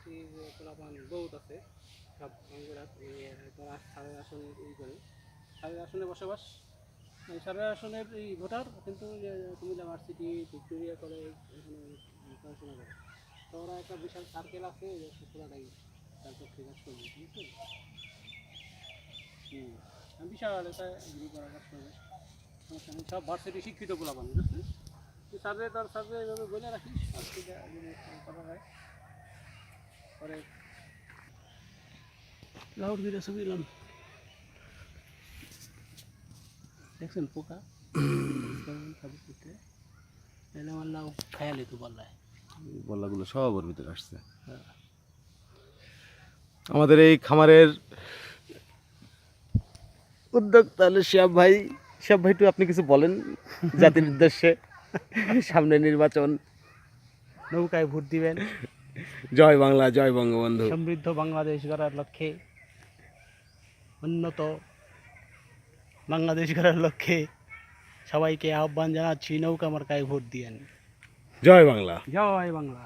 ইউনিভার্সিটির পোলাপান বহুত আছে সব অঙ্গরা সারের আসন ই করে সারের আসনে বসবাস এই সারের আসনের এই ভোটার কিন্তু কুমিল্লা ভার্সিটি ভিক্টোরিয়া কলেজ এখানে পড়াশোনা করে তো ওরা একটা বিশাল সার্কেল আছে পুরাটাই তার পক্ষে কাজ করবে বুঝছেন বিশাল একটা গ্রুপ করা কাজ করবে সমস্যা নেই সব ভার্সিটি শিক্ষিত পোলাপান বুঝছেন সার্ভে তার সার্ভে এইভাবে বলে রাখিস আর থেকে করা হয় পরে লাউড ভিডিও ছবি এলাম দেখছেন পোকা এলে আমার লাউ খায়ালি তো বললায় বল্লাগুলো সব ওর ভিতরে আসছে। আমাদের এই খামারের উদ্যোক্তা হলো শিহাব ভাই। শিহাব ভাই, একটু আপনি কিছু বলেন জাতির উদ্দেশ্যে। সামনে নির্বাচন, নৌকায় ভোট দিবেন জয় বাংলা, জয় বঙ্গবন্ধু। সমৃদ্ধ বাংলাদেশ গড়ার লক্ষ্যে উন্নত বাংলাদেশ গড়ার লক্ষ্যে সবাইকে আহ্বান জানাচ্ছি নৌকা মার্কায় ভোট দিয়েন। জয় বাংলা। জয় বাংলা।